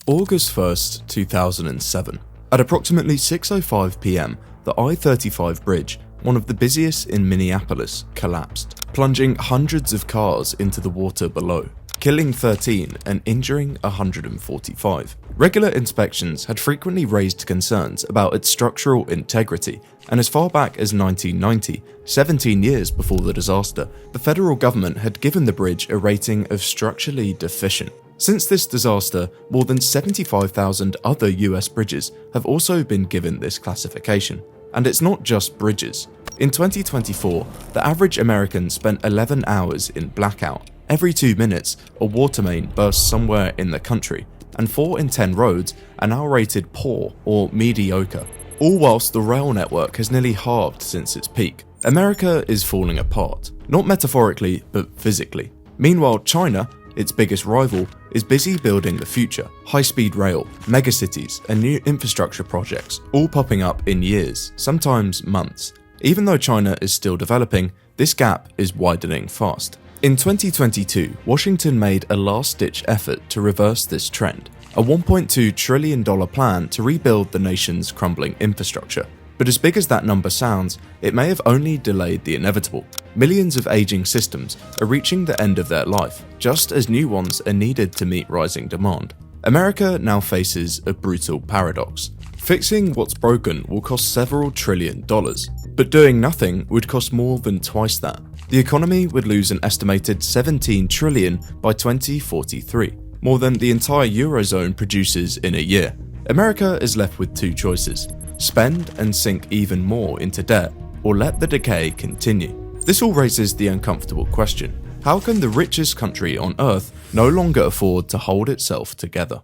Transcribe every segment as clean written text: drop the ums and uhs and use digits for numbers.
August 1st, 2007. At approximately 6:05 p.m, the I-35 bridge, one of the busiest in Minneapolis, collapsed, plunging hundreds of cars into the water below, killing 13 and injuring 145. Regular inspections had frequently raised concerns about its structural integrity, and as far back as 1990, 17 years before the disaster, the federal government had given the bridge a rating of structurally deficient. Since this disaster, more than 75,000 other US bridges have also been given this classification. And it's not just bridges. In 2024, the average American spent 11 hours in blackout. Every 2 minutes, a water main bursts somewhere in the country, and 4 in 10 roads are now rated poor or mediocre. All whilst the rail network has nearly halved since its peak. America is falling apart, not metaphorically, but physically. Meanwhile, China, its biggest rival, is busy building the future. High-speed rail, megacities, and new infrastructure projects, all popping up in years, sometimes months. Even though China is still developing, this gap is widening fast. In 2022, Washington made a last-ditch effort to reverse this trend, a $1.2 trillion plan to rebuild the nation's crumbling infrastructure. But as big as that number sounds, it may have only delayed the inevitable. Millions of aging systems are reaching the end of their life, just as new ones are needed to meet rising demand. America now faces a brutal paradox. Fixing what's broken will cost several $trillions, but doing nothing would cost more than twice that. The economy would lose an estimated $17 trillion by 2043, more than the entire Eurozone produces in a year. America is left with two choices: spend and sink even more into debt, or let the decay continue. This all raises the uncomfortable question: how can the richest country on earth no longer afford to hold itself together?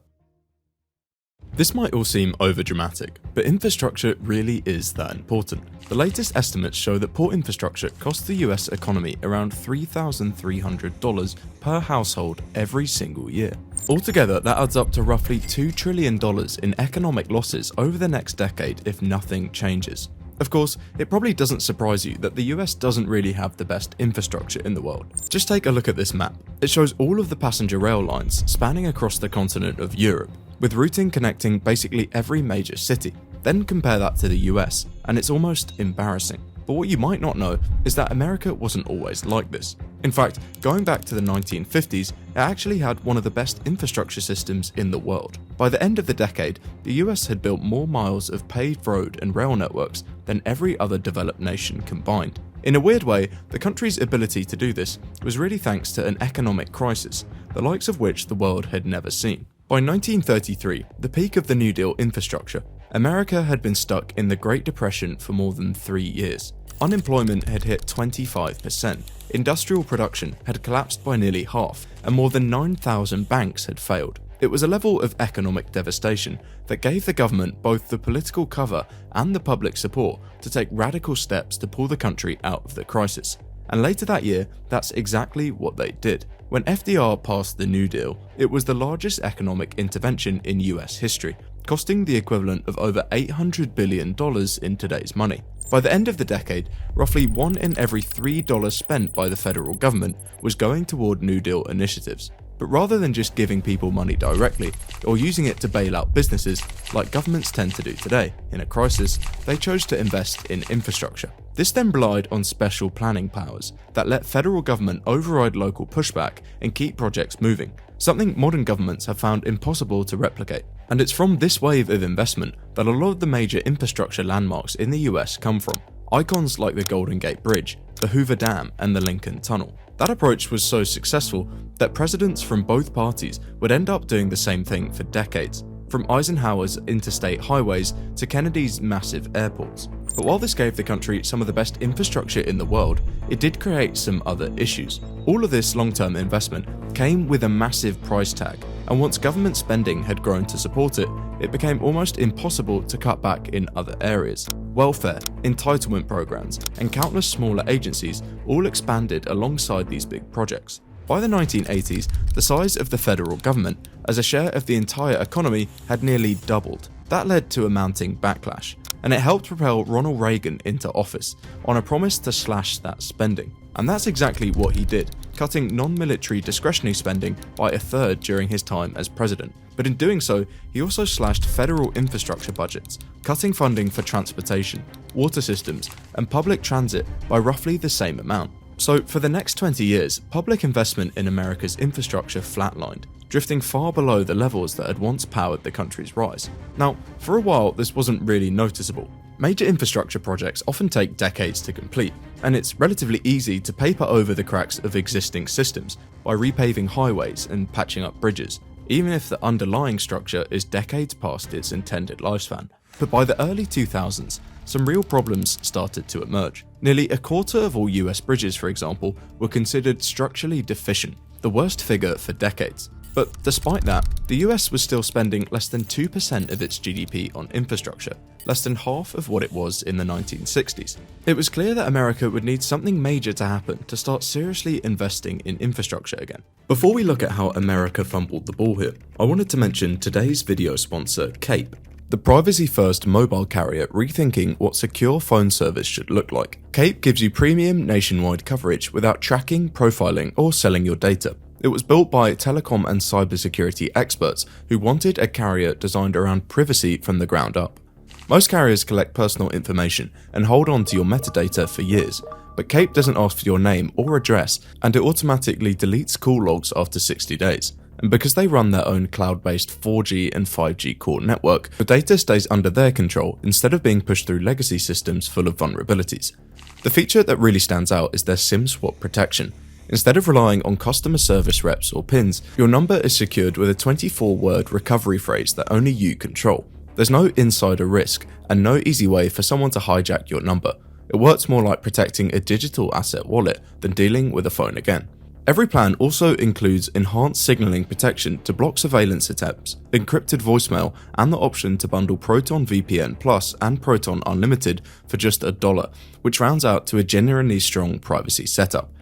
This might all seem overdramatic, but infrastructure really is that important. The latest estimates show that poor infrastructure costs the US economy around $3,300 per household every single year. Altogether, that adds up to roughly $2 trillion in economic losses over the next decade if nothing changes. Of course, it probably doesn't surprise you that the US doesn't really have the best infrastructure in the world. Just take a look at this map. It shows all of the passenger rail lines spanning across the continent of Europe, with routing connecting basically every major city. Then compare that to the US, and it's almost embarrassing. But what you might not know is that America wasn't always like this. In fact, going back to the 1950s, it actually had one of the best infrastructure systems in the world. By the end of the decade, the US had built more miles of paved road and rail networks than every other developed nation combined. In a weird way, the country's ability to do this was really thanks to an economic crisis, the likes of which the world had never seen. By 1933, the peak of the New Deal infrastructure, America had been stuck in the Great Depression for more than 3 years. Unemployment had hit 25%, industrial production had collapsed by nearly half, and more than 9,000 banks had failed. It was a level of economic devastation that gave the government both the political cover and the public support to take radical steps to pull the country out of the crisis. And later that year, that's exactly what they did. When FDR passed the New Deal, it was the largest economic intervention in US history, costing the equivalent of over $800 billion in today's money. By the end of the decade, roughly $1 in every $3 spent by the federal government was going toward New Deal initiatives. But rather than just giving people money directly, or using it to bail out businesses like governments tend to do today, in a crisis, they chose to invest in infrastructure. This then relied on special planning powers that let federal government override local pushback and keep projects moving, something modern governments have found impossible to replicate. And it's from this wave of investment that a lot of the major infrastructure landmarks in the US come from. Icons like the Golden Gate Bridge, the Hoover Dam, and the Lincoln Tunnel. That approach was so successful that presidents from both parties would end up doing the same thing for decades, from Eisenhower's interstate highways to Kennedy's massive airports. But while this gave the country some of the best infrastructure in the world, it did create some other issues. All of this long-term investment came with a massive price tag, and once government spending had grown to support it, it became almost impossible to cut back in other areas. Welfare, entitlement programs, and countless smaller agencies all expanded alongside these big projects. By the 1980s, the size of the federal government as a share of the entire economy had nearly doubled. That led to a mounting backlash, and it helped propel Ronald Reagan into office on a promise to slash that spending. And that's exactly what he did, cutting non-military discretionary spending by a third during his time as president. But in doing so, he also slashed federal infrastructure budgets, cutting funding for transportation, water systems, and public transit by roughly the same amount. So for the next 20 years, public investment in America's infrastructure flatlined, drifting far below the levels that had once powered the country's rise. Now, for a while, this wasn't really noticeable. Major infrastructure projects often take decades to complete, and it's relatively easy to paper over the cracks of existing systems by repaving highways and patching up bridges, even if the underlying structure is decades past its intended lifespan. But by the early 2000s, some real problems started to emerge. Nearly a quarter of all US bridges, for example, were considered structurally deficient, the worst figure for decades. But despite that, the US was still spending less than 2% of its GDP on infrastructure, less than half of what it was in the 1960s. It was clear that America would need something major to happen to start seriously investing in infrastructure again. Before we look at how America fumbled the ball here, I wanted to mention today's video sponsor, Cape, the privacy-first mobile carrier rethinking what secure phone service should look like. Cape gives you premium nationwide coverage without tracking, profiling, or selling your data. It was built by telecom and cybersecurity experts who wanted a carrier designed around privacy from the ground up. Most carriers collect personal information and hold on to your metadata for years, but Cape doesn't ask for your name or address, and it automatically deletes call logs after 60 days. And because they run their own cloud-based 4G and 5G core network, the data stays under their control instead of being pushed through legacy systems full of vulnerabilities. The feature that really stands out is their SIM swap protection. Instead of relying on customer service reps or pins, your number is secured with a 24-word recovery phrase that only you control. There's no insider risk and no easy way for someone to hijack your number. It works more like protecting a digital asset wallet than dealing with a phone again. Every plan also includes enhanced signaling protection to block surveillance attempts, encrypted voicemail, and the option to bundle Proton VPN Plus and Proton Unlimited for just $1, which rounds out to a genuinely strong privacy setup.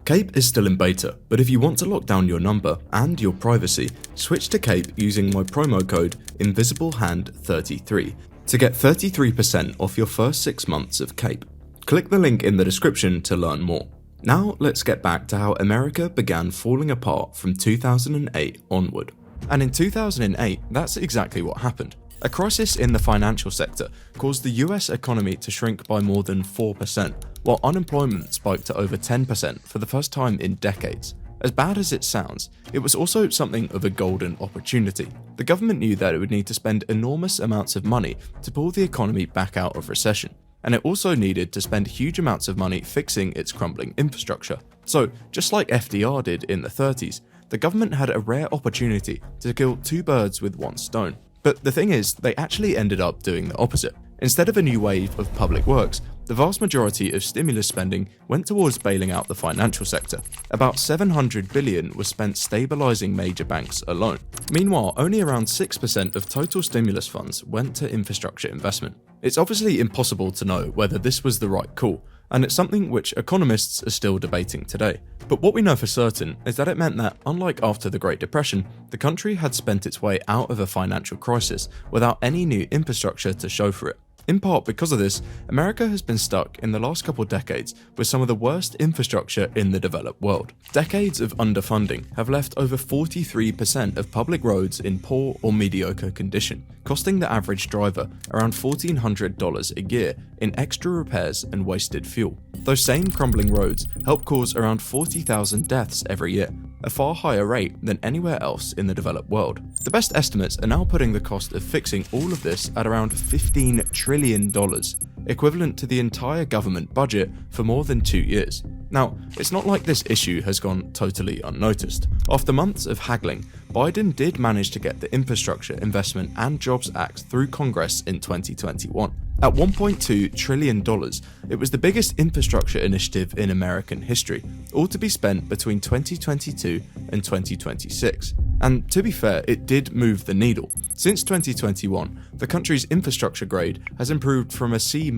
Cape is still in beta, but if you want to lock down your number and your privacy, switch to Cape using my promo code INVISIBLEHAND33 to get 33% off your first 6 months of Cape. Click the link in the description to learn more. Now let's get back to how America began falling apart from 2008 onward. And in 2008, that's exactly what happened. A crisis in the financial sector caused the US economy to shrink by more than 4%, while unemployment spiked to over 10% for the first time in decades. As bad as it sounds, it was also something of a golden opportunity. The government knew that it would need to spend enormous amounts of money to pull the economy back out of recession. And it also needed to spend huge amounts of money fixing its crumbling infrastructure. So, just like FDR did in the 30s, the government had a rare opportunity to kill two birds with one stone. But the thing is, they actually ended up doing the opposite. Instead of a new wave of public works, the vast majority of stimulus spending went towards bailing out the financial sector. About $700 billion was spent stabilizing major banks alone. Meanwhile, only around 6% of total stimulus funds went to infrastructure investment. It's obviously impossible to know whether this was the right call, and it's something which economists are still debating today. But what we know for certain is that it meant that, unlike after the Great Depression, the country had spent its way out of a financial crisis without any new infrastructure to show for it. In part because of this, America has been stuck in the last couple decades with some of the worst infrastructure in the developed world. Decades of underfunding have left over 43% of public roads in poor or mediocre condition, costing the average driver around $1,400 a year in extra repairs and wasted fuel. Those same crumbling roads help cause around 40,000 deaths every year, a far higher rate than anywhere else in the developed world. The best estimates are now putting the cost of fixing all of this at around $15 trillion, equivalent to the entire government budget for more than 2 years. Now, it's not like this issue has gone totally unnoticed. After months of haggling, Biden did manage to get the Infrastructure Investment and Jobs Act through Congress in 2021. At $1.2 trillion, it was the biggest infrastructure initiative in American history, all to be spent between 2022 and 2026. And to be fair, it did move the needle. Since 2021, the country's infrastructure grade has improved from a C-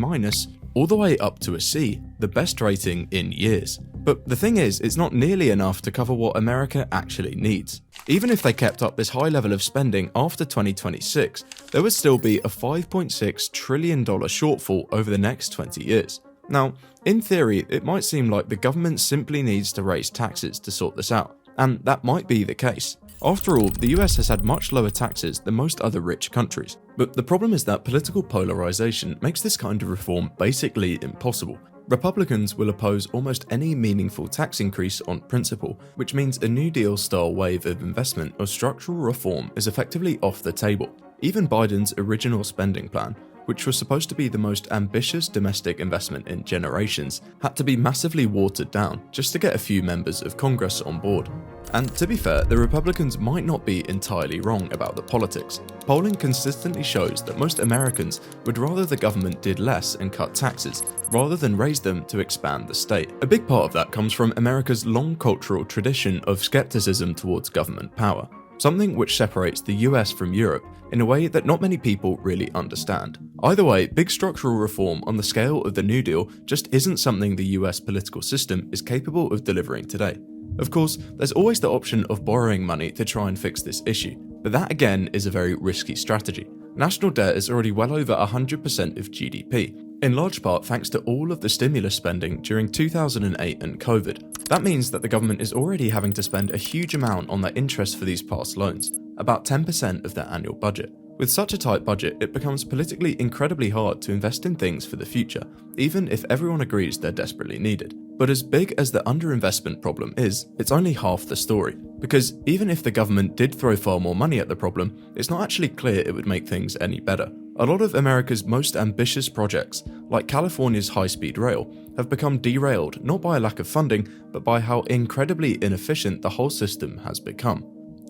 all the way up to a C, the best rating in years. But the thing is, it's not nearly enough to cover what America actually needs. Even if they kept up this high level of spending after 2026, there would still be a $5.6 trillion shortfall over the next 20 years. Now, in theory, it might seem like the government simply needs to raise taxes to sort this out, and that might be the case. After all, the US has had much lower taxes than most other rich countries. But the problem is that political polarization makes this kind of reform basically impossible. Republicans will oppose almost any meaningful tax increase on principle, which means a New Deal-style wave of investment or structural reform is effectively off the table. Even Biden's original spending plan, which was supposed to be the most ambitious domestic investment in generations, had to be massively watered down just to get a few members of Congress on board. And to be fair, the Republicans might not be entirely wrong about the politics. Polling consistently shows that most Americans would rather the government did less and cut taxes, rather than raise them to expand the state. A big part of that comes from America's long cultural tradition of skepticism towards government power, something which separates the US from Europe in a way that not many people really understand. Either way, big structural reform on the scale of the New Deal just isn't something the US political system is capable of delivering today. Of course, there's always the option of borrowing money to try and fix this issue, but that again is a very risky strategy. National debt is already well over 100% of GDP, in large part thanks to all of the stimulus spending during 2008 and COVID. That means that the government is already having to spend a huge amount on their interest for these past loans, about 10% of their annual budget. With such a tight budget, it becomes politically incredibly hard to invest in things for the future, even if everyone agrees they're desperately needed. But as big as the underinvestment problem is, it's only half the story, because even if the government did throw far more money at the problem, it's not actually clear it would make things any better. A lot of America's most ambitious projects, like California's high-speed rail, have become derailed not by a lack of funding, but by how incredibly inefficient the whole system has become.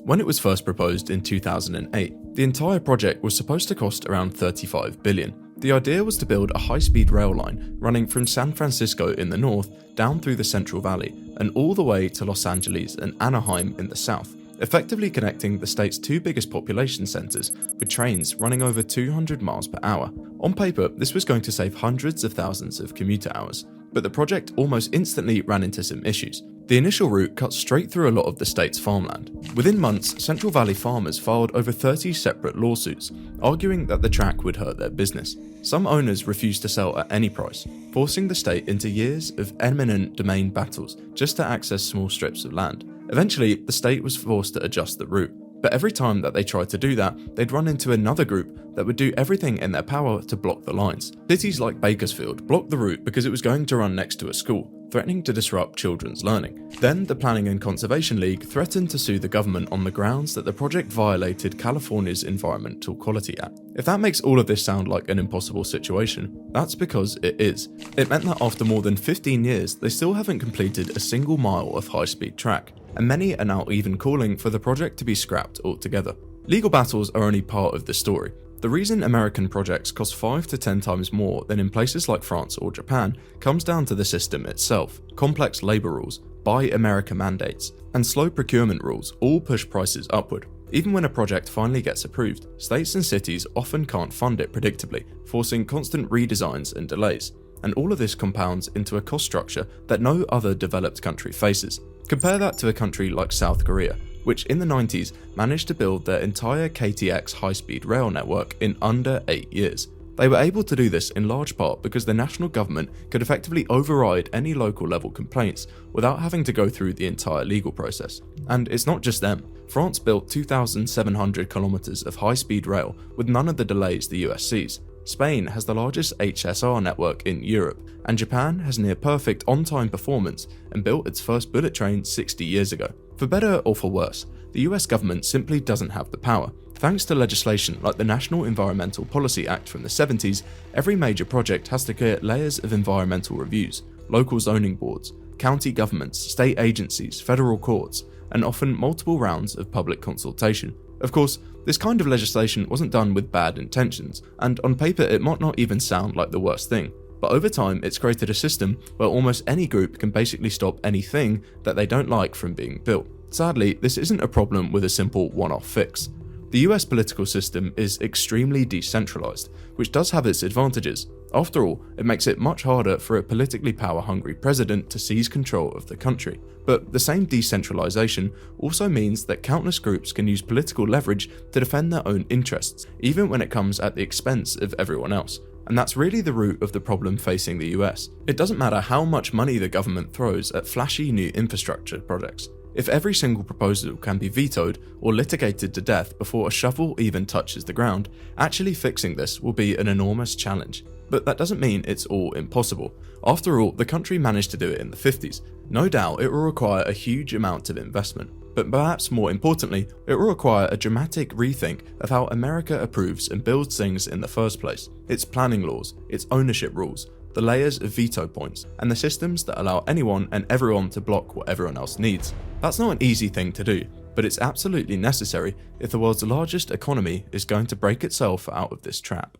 When it was first proposed in 2008, the entire project was supposed to cost around $35 billion. The idea was to build a high-speed rail line running from San Francisco in the north down through the Central Valley and all the way to Los Angeles and Anaheim in the south, effectively connecting the state's two biggest population centers with trains running over 200 miles per hour. On paper, this was going to save hundreds of thousands of commuter hours, but the project almost instantly ran into some issues. The initial route cut straight through a lot of the state's farmland. Within months, Central Valley farmers filed over 30 separate lawsuits, arguing that the track would hurt their business. Some owners refused to sell at any price, forcing the state into years of eminent domain battles just to access small strips of land. Eventually, the state was forced to adjust the route, but every time that they tried to do that, they'd run into another group that would do everything in their power to block the lines. Cities like Bakersfield blocked the route because it was going to run next to a school, threatening to disrupt children's learning. Then, the Planning and Conservation League threatened to sue the government on the grounds that the project violated California's Environmental Quality Act. If that makes all of this sound like an impossible situation, that's because it is. It meant that after more than 15 years, they still haven't completed a single mile of high-speed track, and many are now even calling for the project to be scrapped altogether. Legal battles are only part of the story. The reason American projects cost 5 to 10 times more than in places like France or Japan comes down to the system itself. Complex labor rules, Buy America mandates, and slow procurement rules all push prices upward. Even when a project finally gets approved, states and cities often can't fund it predictably, forcing constant redesigns and delays. And all of this compounds into a cost structure that no other developed country faces. Compare that to a country like South Korea, which in the 90s managed to build their entire KTX high-speed rail network in under 8 years. They were able to do this in large part because the national government could effectively override any local level complaints without having to go through the entire legal process. And it's not just them. France built 2,700 kilometers of high-speed rail with none of the delays the US sees. Spain has the largest HSR network in Europe, and Japan has near perfect on-time performance and built its first bullet train 60 years ago. For better or for worse, the US government simply doesn't have the power. Thanks to legislation like the National Environmental Policy Act from the 70s, every major project has to clear layers of environmental reviews, local zoning boards, county governments, state agencies, federal courts, and often multiple rounds of public consultation. Of course, this kind of legislation wasn't done with bad intentions, and on paper it might not even sound like the worst thing. But over time, it's created a system where almost any group can basically stop anything that they don't like from being built. Sadly, this isn't a problem with a simple one-off fix. The US political system is extremely decentralized, which does have its advantages. After all, it makes it much harder for a politically power-hungry president to seize control of the country. But the same decentralization also means that countless groups can use political leverage to defend their own interests, even when it comes at the expense of everyone else. And that's really the root of the problem facing the US. It doesn't matter how much money the government throws at flashy new infrastructure projects. If every single proposal can be vetoed or litigated to death before a shovel even touches the ground, actually fixing this will be an enormous challenge. But that doesn't mean it's all impossible. After all, the country managed to do it in the 50s. No doubt it will require a huge amount of investment. But perhaps more importantly, it will require a dramatic rethink of how America approves and builds things in the first place. Its planning laws, its ownership rules, the layers of veto points, and the systems that allow anyone and everyone to block what everyone else needs. That's not an easy thing to do, but it's absolutely necessary if the world's largest economy is going to break itself out of this trap.